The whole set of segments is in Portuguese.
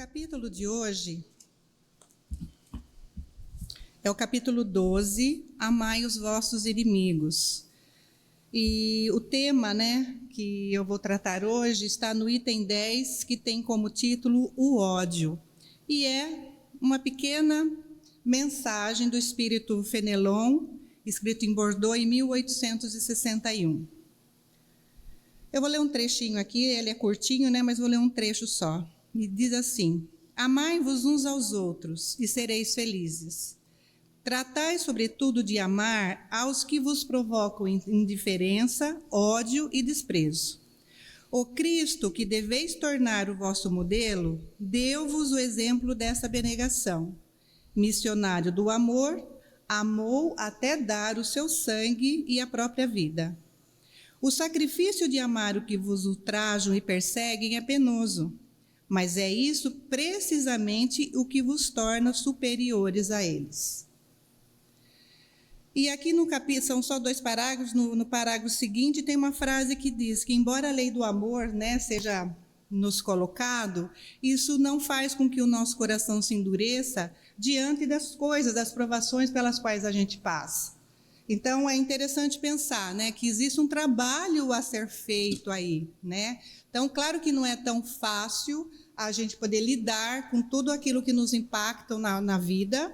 capítulo de hoje é o capítulo 12, Amai os vossos inimigos. E o tema, que eu vou tratar hoje está no item 10, que tem como título o ódio. E é uma pequena mensagem do espírito Fenelon, escrito em Bordeaux em 1861. Eu vou ler um trechinho aqui, ele é curtinho, mas vou ler um trecho só. E diz assim: amai-vos uns aos outros e sereis felizes. Tratai, sobretudo, de amar aos que vos provocam indiferença, ódio e desprezo. O Cristo, que deveis tornar o vosso modelo, deu-vos o exemplo dessa abnegação. Missionário do amor, amou até dar o seu sangue e a própria vida. O sacrifício de amar o que vos ultrajam e perseguem é penoso, mas é isso precisamente o que vos torna superiores a eles. E aqui no capítulo, são só 2 parágrafos, no parágrafo seguinte tem uma frase que diz que embora a lei do amor seja nos colocado, isso não faz com que o nosso coração se endureça diante das coisas, das provações pelas quais a gente passa. Então é interessante pensar que existe um trabalho a ser feito aí. Então claro que não é tão fácil a gente poder lidar com tudo aquilo que nos impacta na vida,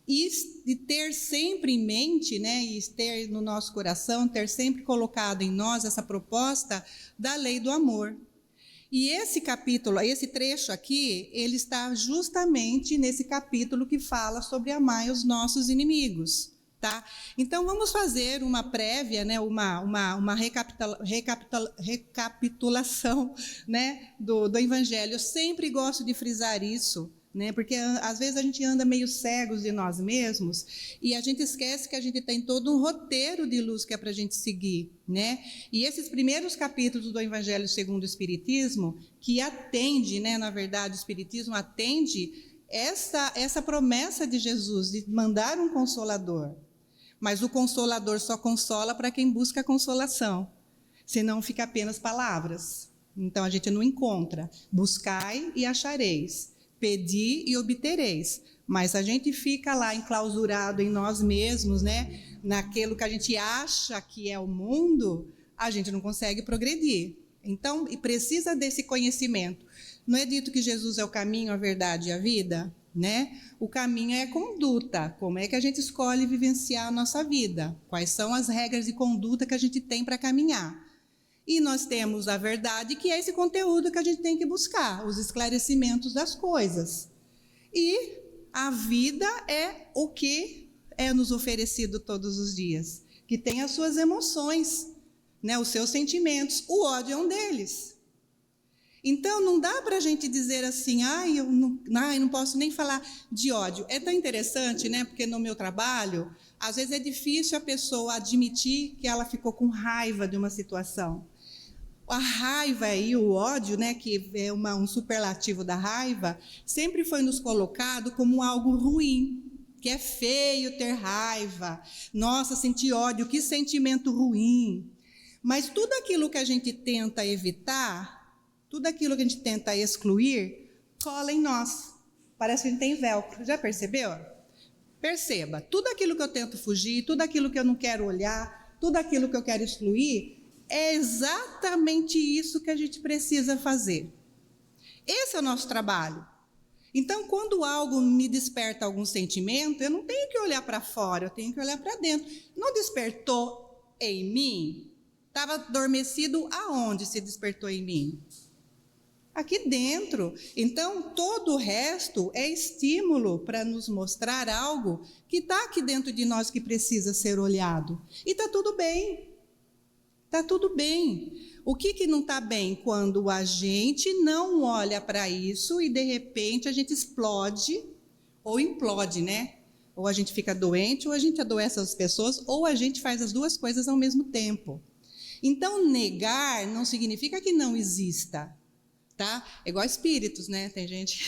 e ter sempre em mente, e ter no nosso coração, ter sempre colocado em nós essa proposta da lei do amor. E esse capítulo, esse trecho aqui, ele está justamente nesse capítulo que fala sobre amar os nossos inimigos. Tá? Então vamos fazer uma prévia, uma recapitulação do Evangelho. Eu sempre gosto de frisar isso, porque às vezes a gente anda meio cegos de nós mesmos e a gente esquece que a gente tem todo um roteiro de luz que é para a gente seguir. E esses primeiros capítulos do Evangelho segundo o Espiritismo, que atende, na verdade o Espiritismo atende essa promessa de Jesus de mandar um Consolador. Mas o Consolador só consola para quem busca consolação, senão fica apenas palavras. Então a gente não encontra. Buscai e achareis, pedi e obtereis. Mas a gente fica lá enclausurado em nós mesmos, naquilo que a gente acha que é o mundo, a gente não consegue progredir. Então, e precisa desse conhecimento. Não é dito que Jesus é o caminho, a verdade e a vida? O caminho é a conduta, como é que a gente escolhe vivenciar a nossa vida, quais são as regras de conduta que a gente tem para caminhar. E nós temos a verdade, que é esse conteúdo que a gente tem que buscar, os esclarecimentos das coisas. E a vida é o que é nos oferecido todos os dias, que tem as suas emoções, os seus sentimentos, o ódio é um deles. Então, não dá para a gente dizer assim, eu não posso nem falar de ódio. É tão interessante, porque no meu trabalho, às vezes é difícil a pessoa admitir que ela ficou com raiva de uma situação. A raiva e o ódio, que é um superlativo da raiva, sempre foi nos colocado como algo ruim, que é feio ter raiva. Nossa, sentir ódio, que sentimento ruim. Mas tudo aquilo que a gente tenta evitar, tudo aquilo que a gente tenta excluir, cola em nós. Parece que a gente tem velcro. Já percebeu? Perceba, tudo aquilo que eu tento fugir, tudo aquilo que eu não quero olhar, tudo aquilo que eu quero excluir, é exatamente isso que a gente precisa fazer. Esse é o nosso trabalho. Então, quando algo me desperta algum sentimento, eu não tenho que olhar para fora, eu tenho que olhar para dentro. Não despertou em mim? Estava adormecido aonde se despertou em mim? Aqui dentro. Então, todo o resto é estímulo para nos mostrar algo que está aqui dentro de nós que precisa ser olhado. E está tudo bem. Está tudo bem. O que não está bem? Quando a gente não olha para isso e, de repente, a gente explode ou implode, Ou a gente fica doente, ou a gente adoece as pessoas, ou a gente faz as duas coisas ao mesmo tempo. Então, negar não significa que não exista. Tá? É igual espíritos, Tem gente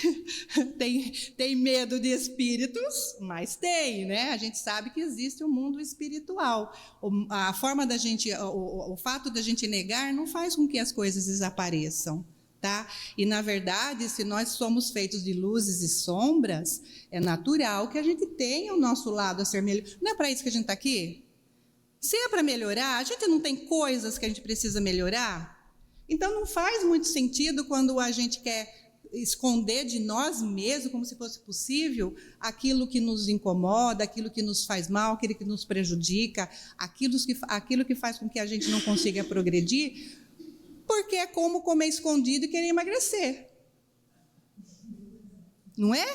que tem medo de espíritos, mas tem, A gente sabe que existe um mundo espiritual. A forma da gente, o fato da gente negar não faz com que as coisas desapareçam, tá? E, na verdade, se nós somos feitos de luzes e sombras, é natural que a gente tenha o nosso lado a ser melhor. Não é para isso que a gente está aqui? Se é para melhorar, a gente não tem coisas que a gente precisa melhorar? Então, não faz muito sentido quando a gente quer esconder de nós mesmos, como se fosse possível, aquilo que nos incomoda, aquilo que nos faz mal, aquilo que nos prejudica, aquilo que faz com que a gente não consiga progredir, porque é como comer escondido e querer emagrecer. Não é?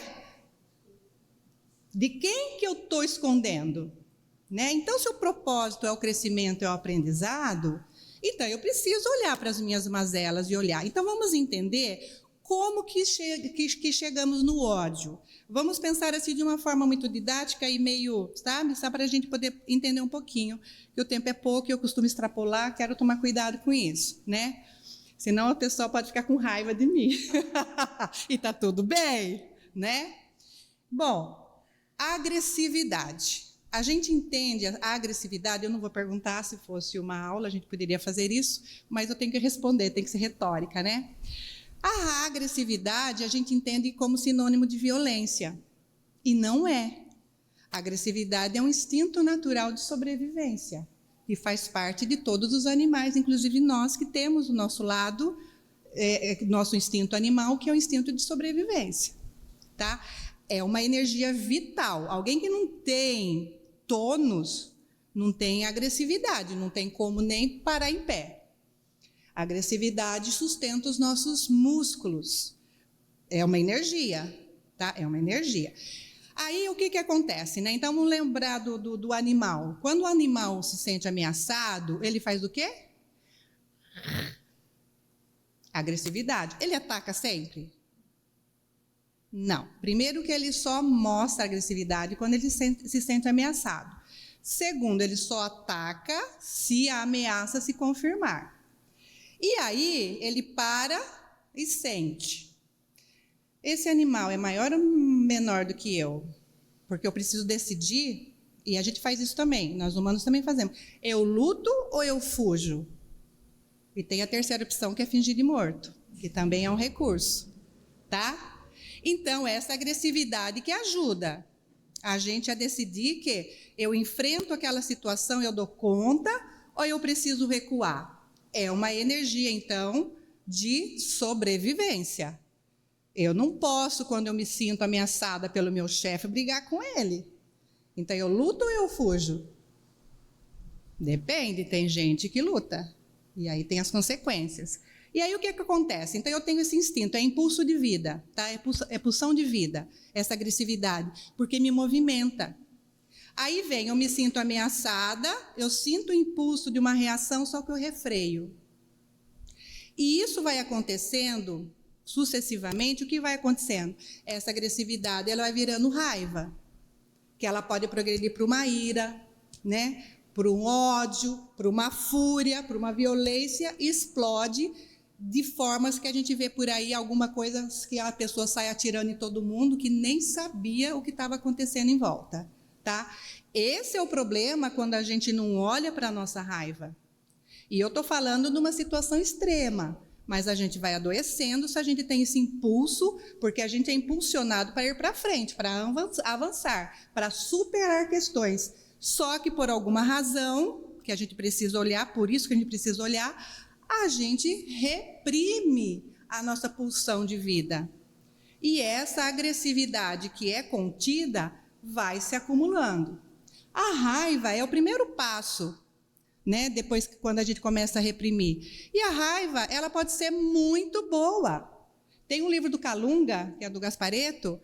De quem que eu estou escondendo? Né? Então, se o propósito é o crescimento, é o aprendizado, então eu preciso olhar para as minhas mazelas e olhar. Então, vamos entender como que chegamos no ódio. Vamos pensar assim de uma forma muito didática e meio, sabe? Só para a gente poder entender um pouquinho, que o tempo é pouco e eu costumo extrapolar, quero tomar cuidado com isso, né? Senão o pessoal pode ficar com raiva de mim. E tá tudo bem, né? Bom, agressividade. A gente entende a agressividade, eu não vou perguntar, se fosse uma aula a gente poderia fazer isso, mas eu tenho que responder, tem que ser retórica, né? A agressividade a gente entende como sinônimo de violência, e não é. A agressividade é um instinto natural de sobrevivência, e faz parte de todos os animais, inclusive nós que temos o nosso lado, nosso instinto animal, que é o instinto de sobrevivência, tá? É uma energia vital. Alguém que não tem tônus, não tem agressividade, não tem como nem parar em pé. A agressividade sustenta os nossos músculos. É uma energia, tá? É uma energia. Aí, o que acontece, né? Então, vamos lembrar do animal. Quando o animal se sente ameaçado, ele faz o quê? Agressividade. Ele ataca sempre? Não. Primeiro que ele só mostra agressividade quando ele se sente ameaçado. Segundo, ele só ataca se a ameaça se confirmar. E aí, ele para e sente. Esse animal é maior ou menor do que eu? Porque eu preciso decidir, e a gente faz isso também, nós humanos também fazemos. Eu luto ou eu fujo? E tem a terceira opção, que é fingir de morto, que também é um recurso, tá? Então, essa agressividade que ajuda a gente a decidir que eu enfrento aquela situação, eu dou conta, ou eu preciso recuar. É uma energia, então, de sobrevivência. Eu não posso, quando eu me sinto ameaçada pelo meu chefe, brigar com ele. Então, eu luto ou eu fujo? Depende, tem gente que luta. E aí tem as consequências. E aí o que acontece? Então, eu tenho esse instinto, é impulso de vida, tá? É pulsão de vida, essa agressividade, porque me movimenta. Aí vem, eu me sinto ameaçada, eu sinto o impulso de uma reação, só que eu refreio. E isso vai acontecendo sucessivamente, o que vai acontecendo? Essa agressividade, ela vai virando raiva, que ela pode progredir para uma ira, né? Para um ódio, para uma fúria, para uma violência, e explode de formas que a gente vê por aí, alguma coisa que a pessoa sai atirando em todo mundo, que nem sabia o que estava acontecendo em volta. Tá? Esse é o problema quando a gente não olha para a nossa raiva. E eu estou falando de uma situação extrema, mas a gente vai adoecendo se a gente tem esse impulso, porque a gente é impulsionado para ir para frente, para avançar, para superar questões. Só que por alguma razão, que a gente precisa olhar, por isso que a gente precisa olhar, a gente reprime a nossa pulsão de vida. E essa agressividade que é contida vai se acumulando. A raiva é o primeiro passo, né? Depois, quando a gente começa a reprimir. E a raiva, ela pode ser muito boa. Tem um livro do Calunga, que é do Gasparetto,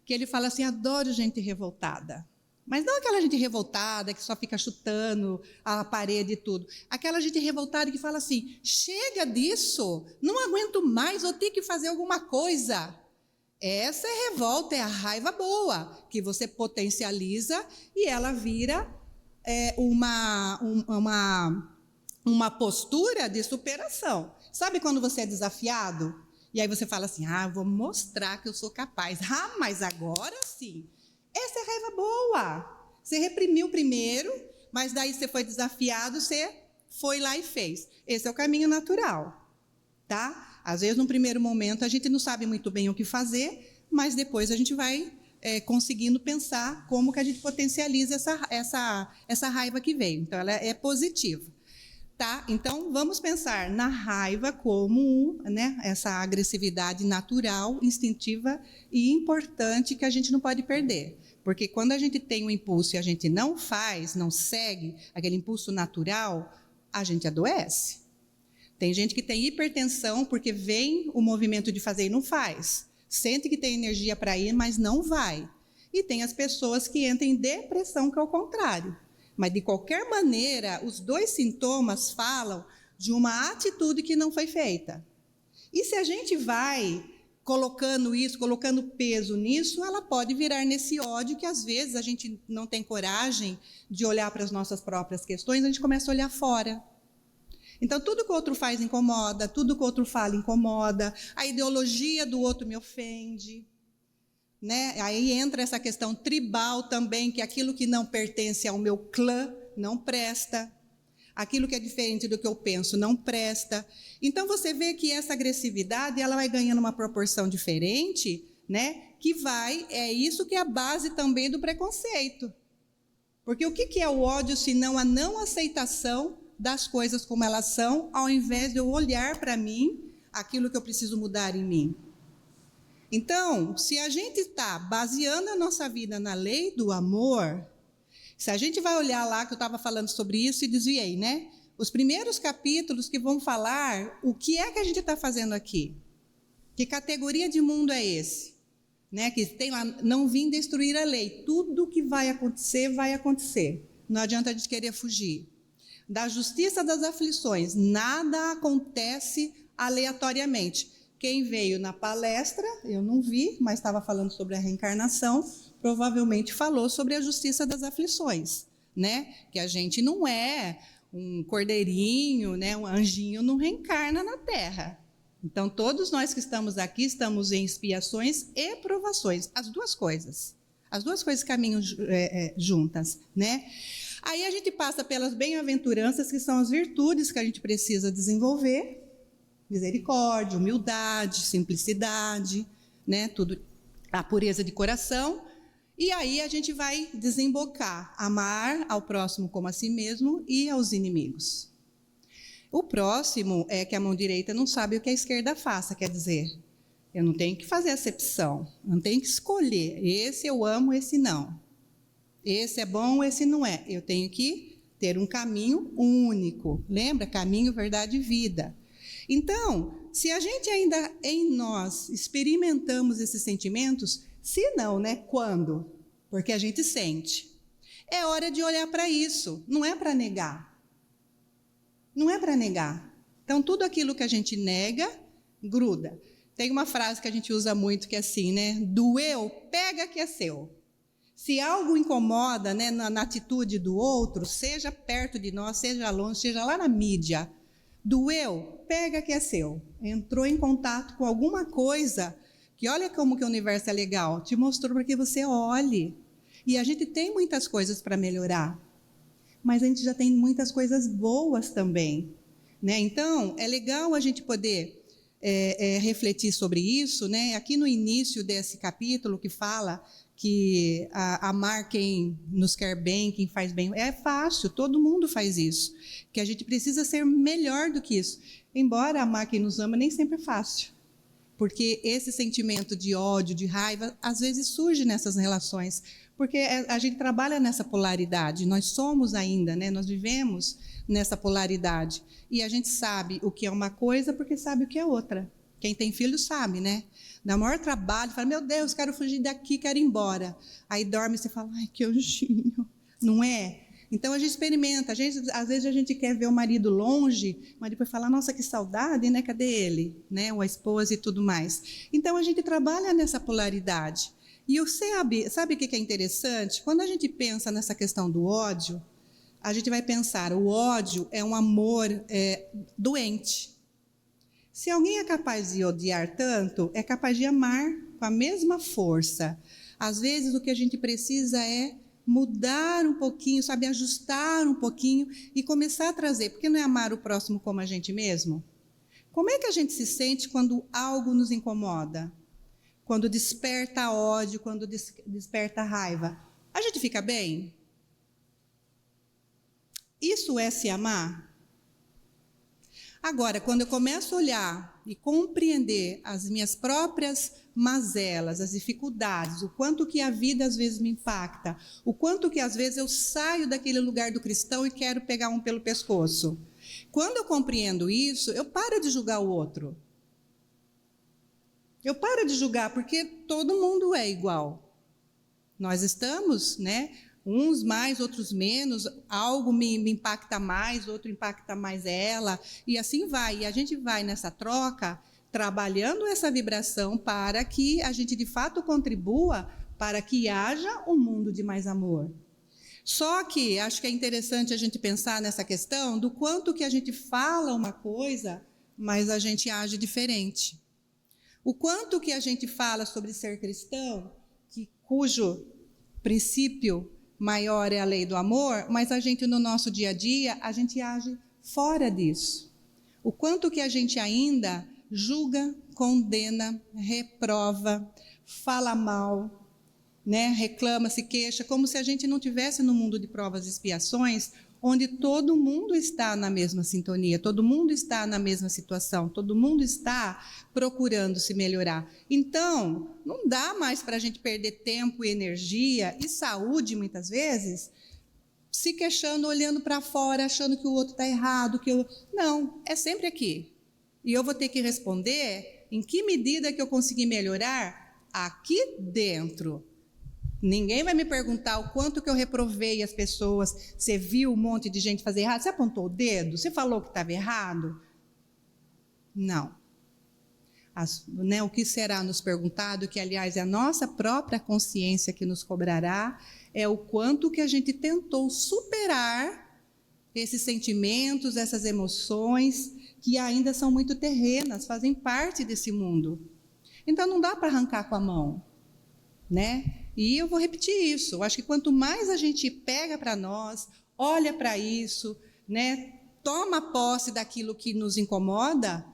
que ele fala assim, adoro gente revoltada. Mas não aquela gente revoltada que só fica chutando a parede e tudo. Aquela gente revoltada que fala assim, chega disso, não aguento mais, vou ter que fazer alguma coisa. Essa é revolta, é a raiva boa, que você potencializa e ela vira uma postura de superação. Sabe quando você é desafiado? E aí você fala assim, vou mostrar que eu sou capaz. Mas agora sim. Essa é raiva boa. Você reprimiu primeiro, mas daí você foi desafiado, você foi lá e fez. Esse é o caminho natural, tá? Às vezes, num primeiro momento, a gente não sabe muito bem o que fazer, mas depois a gente vai conseguindo pensar como que a gente potencializa essa raiva que veio. Então, ela é positiva. Tá? Então, vamos pensar na raiva como essa agressividade natural, instintiva e importante que a gente não pode perder. Porque quando a gente tem um impulso e a gente não faz, não segue aquele impulso natural, a gente adoece. Tem gente que tem hipertensão porque vem o movimento de fazer e não faz. Sente que tem energia para ir, mas não vai. E tem as pessoas que entram em depressão, que é o contrário. Mas, de qualquer maneira, os dois sintomas falam de uma atitude que não foi feita. E se a gente vai colocando isso, colocando peso nisso, ela pode virar nesse ódio que, às vezes, a gente não tem coragem de olhar para as nossas próprias questões, a gente começa a olhar fora. Então, tudo que o outro faz incomoda, tudo que o outro fala incomoda, a ideologia do outro me ofende. Né? Aí entra essa questão tribal também, que aquilo que não pertence ao meu clã não presta, aquilo que é diferente do que eu penso não presta. Então você vê que essa agressividade ela vai ganhando uma proporção diferente, né? É isso que é a base também do preconceito. Porque o que é o ódio senão a não aceitação das coisas como elas são, ao invés de eu olhar para mim aquilo que eu preciso mudar em mim? Então, se a gente está baseando a nossa vida na lei do amor, se a gente vai olhar lá, que eu estava falando sobre isso e desviei, né? Os primeiros capítulos que vão falar o que é que a gente está fazendo aqui. Que categoria de mundo é esse? Né? Que tem lá, não vim destruir a lei. Tudo que vai acontecer, vai acontecer. Não adianta a gente querer fugir. Da justiça das aflições, nada acontece aleatoriamente. Quem veio na palestra, eu não vi, mas estava falando sobre a reencarnação, provavelmente falou sobre a justiça das aflições, né? Que a gente não é um cordeirinho, né? Um anjinho não reencarna na Terra. Então, todos nós que estamos aqui, estamos em expiações e provações, as duas coisas caminham juntas, né? Aí a gente passa pelas bem-aventuranças, que são as virtudes que a gente precisa desenvolver, misericórdia, humildade, simplicidade, né? Tudo, a pureza de coração. E aí a gente vai desembocar, amar ao próximo como a si mesmo e aos inimigos. O próximo é que a mão direita não sabe o que a esquerda faça, quer dizer, eu não tenho que fazer acepção, não tenho que escolher, esse eu amo, esse não. Esse é bom, esse não é. Eu tenho que ter um caminho único. Lembra? Caminho, verdade e vida. Então, se a gente ainda em nós experimentamos esses sentimentos, se não, né? Quando? Porque a gente sente. É hora de olhar para isso, não é para negar. Não é para negar. Então, tudo aquilo que a gente nega, gruda. Tem uma frase que a gente usa muito que é assim, né? Doeu, pega que é seu. Se algo incomoda, né, na atitude do outro, seja perto de nós, seja longe, seja lá na mídia, doeu, pega que é seu. Entrou em contato com alguma coisa que olha como que o universo é legal, te mostrou para que você olhe. E a gente tem muitas coisas para melhorar, mas a gente já tem muitas coisas boas também, né? Então, é legal a gente poder refletir sobre isso, né? Aqui no início desse capítulo que fala que amar quem nos quer bem, quem faz bem, é fácil, todo mundo faz isso, que a gente precisa ser melhor do que isso, embora amar quem nos ama nem sempre é fácil, porque esse sentimento de ódio, de raiva, às vezes surge nessas relações, porque a gente trabalha nessa polaridade, nós somos ainda, né? Nós vivemos nessa polaridade, e a gente sabe o que é uma coisa porque sabe o que é outra. Quem tem filho sabe, né? Dá maior trabalho, fala, meu Deus, quero fugir daqui, quero ir embora. Aí dorme e você fala, ai, que anjinho. Não é? Então, a gente experimenta. Às vezes a gente quer ver o marido longe, mas depois fala, nossa, que saudade, né? Cadê ele? Né? Ou a esposa e tudo mais. Então, a gente trabalha nessa polaridade. E sabe o que é interessante? Quando a gente pensa nessa questão do ódio, a gente vai pensar, o ódio é um amor doente. Se alguém é capaz de odiar tanto, é capaz de amar com a mesma força. Às vezes, o que a gente precisa é mudar um pouquinho, sabe, ajustar um pouquinho e começar a trazer. Porque não é amar o próximo como a gente mesmo? Como é que a gente se sente quando algo nos incomoda? Quando desperta ódio, quando desperta raiva? A gente fica bem? Isso é se amar? Agora, quando eu começo a olhar e compreender as minhas próprias mazelas, as dificuldades, o quanto que a vida às vezes me impacta, o quanto que às vezes eu saio daquele lugar do cristão e quero pegar um pelo pescoço. Quando eu compreendo isso, eu paro de julgar o outro. Eu paro de julgar porque todo mundo é igual. Nós estamos, né? Uns mais, outros menos, algo me impacta mais, outro impacta mais ela, e assim vai. E a gente vai nessa troca, trabalhando essa vibração para que a gente de fato contribua para que haja um mundo de mais amor. Só que acho que é interessante a gente pensar nessa questão do quanto que a gente fala uma coisa, mas a gente age diferente. O quanto que a gente fala sobre ser cristão, cujo princípio maior é a lei do amor, mas a gente no nosso dia a dia, a gente age fora disso. O quanto que a gente ainda julga, condena, reprova, fala mal, né? Reclama, se queixa, como se a gente não tivesse no mundo de provas e expiações, onde todo mundo está na mesma sintonia, todo mundo está na mesma situação, todo mundo está procurando se melhorar. Então, não dá mais para a gente perder tempo e energia e saúde, muitas vezes, se queixando, olhando para fora, achando que o outro está errado. Não, é sempre aqui. E eu vou ter que responder em que medida que eu consegui melhorar aqui dentro. Ninguém vai me perguntar o quanto que eu reprovei as pessoas. Você viu um monte de gente fazer errado? Você apontou o dedo? Você falou que estava errado? Não. O que será nos perguntado, que aliás é a nossa própria consciência que nos cobrará, é o quanto que a gente tentou superar esses sentimentos, essas emoções, que ainda são muito terrenas, fazem parte desse mundo. Então não dá para arrancar com a mão, né? E eu vou repetir isso. Eu acho que quanto mais a gente pega para nós, olha para isso, né, toma posse daquilo que nos incomoda,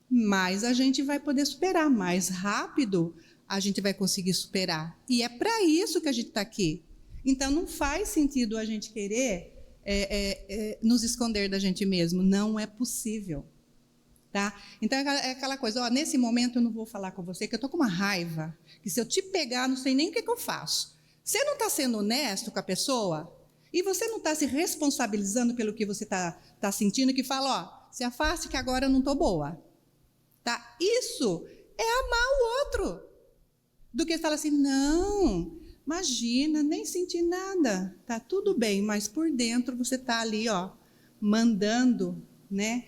mais a gente vai poder superar, mais rápido a gente vai conseguir superar. E é para isso que a gente está aqui. Então não faz sentido a gente querer nos esconder da gente mesmo. Não é possível. Tá? Então é aquela coisa, nesse momento eu não vou falar com você, que eu estou com uma raiva, que se eu te pegar, não sei nem o que eu faço. Você não está sendo honesto com a pessoa? E você não está se responsabilizando pelo que você está sentindo, que fala, se afaste que agora eu não estou boa. Tá? Isso é amar o outro. Do que falar assim, não, imagina, nem senti nada, tá tudo bem, mas por dentro você está ali, mandando, né?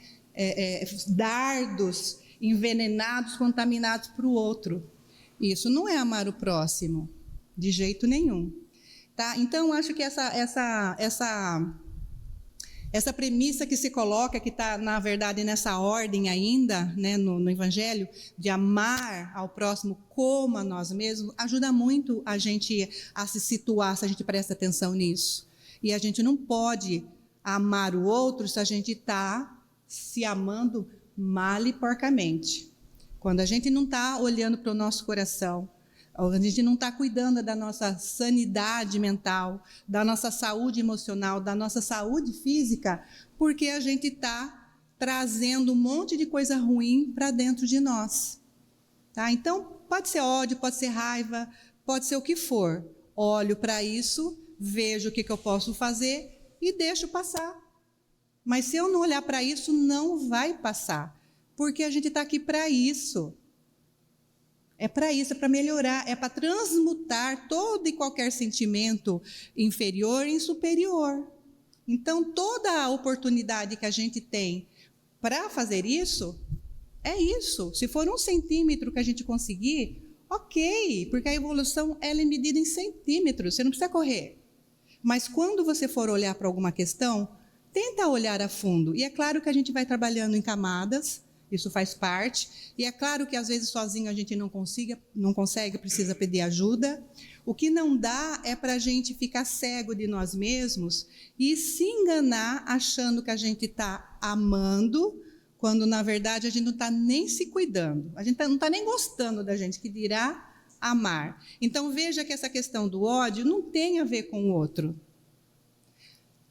Dardos envenenados, contaminados para o outro. Isso não é amar o próximo, de jeito nenhum. Tá? Então, acho que essa premissa que se coloca, que está, na verdade, nessa ordem ainda, né, no Evangelho, de amar ao próximo como a nós mesmos, ajuda muito a gente a se situar, se a gente presta atenção nisso. E a gente não pode amar o outro se a gente está se amando mal e porcamente. Quando a gente não está olhando para o nosso coração, a gente não está cuidando da nossa sanidade mental, da nossa saúde emocional, da nossa saúde física, porque a gente está trazendo um monte de coisa ruim para dentro de nós. Tá? Então, pode ser ódio, pode ser raiva, pode ser o que for. Olho para isso, vejo o que eu posso fazer e deixo passar. Mas se eu não olhar para isso, não vai passar. Porque a gente está aqui para isso. É para isso, é para melhorar, é para transmutar todo e qualquer sentimento inferior em superior. Então, toda a oportunidade que a gente tem para fazer isso, é isso. Se for 1 centímetro que a gente conseguir, ok, porque a evolução ela é medida em centímetros, você não precisa correr. Mas quando você for olhar para alguma questão, tenta olhar a fundo. E é claro que a gente vai trabalhando em camadas, isso faz parte. E é claro que às vezes sozinho a gente não consegue, precisa pedir ajuda. O que não dá é para a gente ficar cego de nós mesmos e se enganar achando que a gente está amando quando na verdade a gente não está nem se cuidando, a gente não está nem gostando da gente, que dirá amar. Então veja que essa questão do ódio não tem a ver com o outro.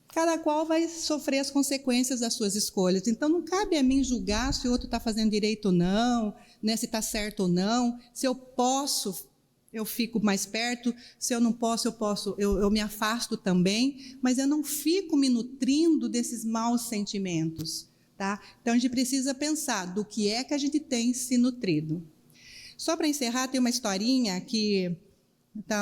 Cada qual vai sofrer as consequências das suas escolhas. Então não cabe a mim julgar se o outro está fazendo direito ou não, né, se está certo ou não, se eu posso, eu fico mais perto, se eu não posso, eu me afasto também, mas eu não fico me nutrindo desses maus sentimentos. Tá? Então a gente precisa pensar do que é que a gente tem se nutrido. Só para encerrar, tem uma historinha que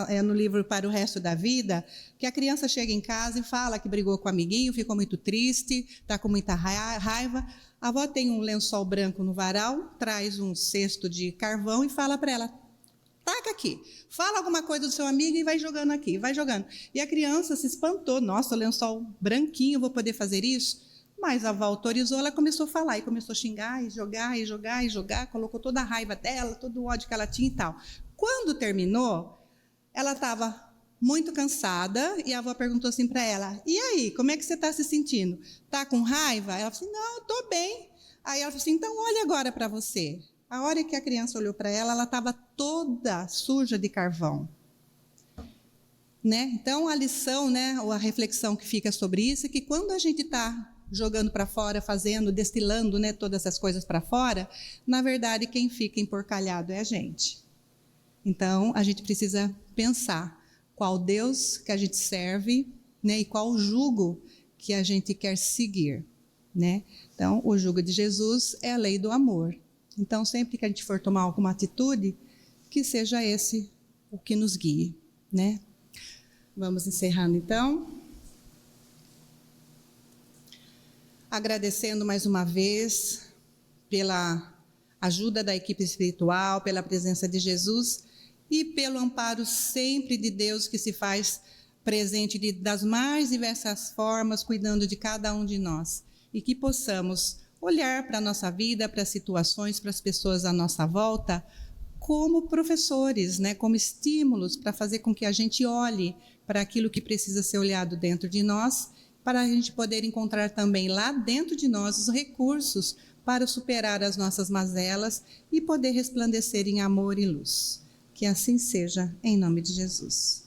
é no livro Para o Resto da Vida, que a criança chega em casa e fala que brigou com o amiguinho, ficou muito triste, está com muita raiva. A avó tem um lençol branco no varal, traz um cesto de carvão e fala para ela, taca aqui, fala alguma coisa do seu amigo e vai jogando aqui, vai jogando. E a criança se espantou, nossa, o lençol branquinho, vou poder fazer isso? Mas a avó autorizou, ela começou a falar, e começou a xingar, e jogar, e jogar, e jogar, colocou toda a raiva dela, todo o ódio que ela tinha e tal. Quando terminou, ela estava muito cansada, e a avó perguntou assim para ela, e aí, como é que você está se sentindo? Está com raiva? Ela falou assim, não, estou bem. Aí ela falou assim, então olha agora para você. A hora que a criança olhou para ela estava toda suja de carvão. Né? Então, a lição, né, ou a reflexão que fica sobre isso é que quando a gente está jogando para fora, fazendo, destilando, né, todas essas coisas para fora, na verdade, quem fica emporcalhado é a gente. Então, a gente precisa pensar qual Deus que a gente serve, né, e qual o jugo que a gente quer seguir. Né? Então, o jugo de Jesus é a lei do amor. Então, sempre que a gente for tomar alguma atitude, que seja esse o que nos guie. Né? Vamos encerrando, então. Agradecendo mais uma vez pela ajuda da equipe espiritual, pela presença de Jesus e pelo amparo sempre de Deus que se faz presente das mais diversas formas, cuidando de cada um de nós. E que possamos olhar para a nossa vida, para as situações, para as pessoas à nossa volta, como professores, né, como estímulos para fazer com que a gente olhe para aquilo que precisa ser olhado dentro de nós, para a gente poder encontrar também lá dentro de nós os recursos para superar as nossas mazelas e poder resplandecer em amor e luz. Que assim seja, em nome de Jesus.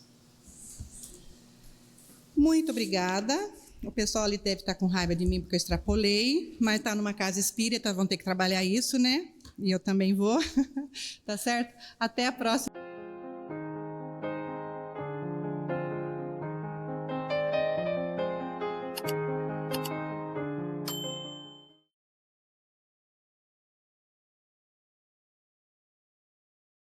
Muito obrigada. O pessoal ali deve estar com raiva de mim porque eu extrapolei, mas está numa casa espírita, vão ter que trabalhar isso, né? E eu também vou. Tá certo? Até a próxima.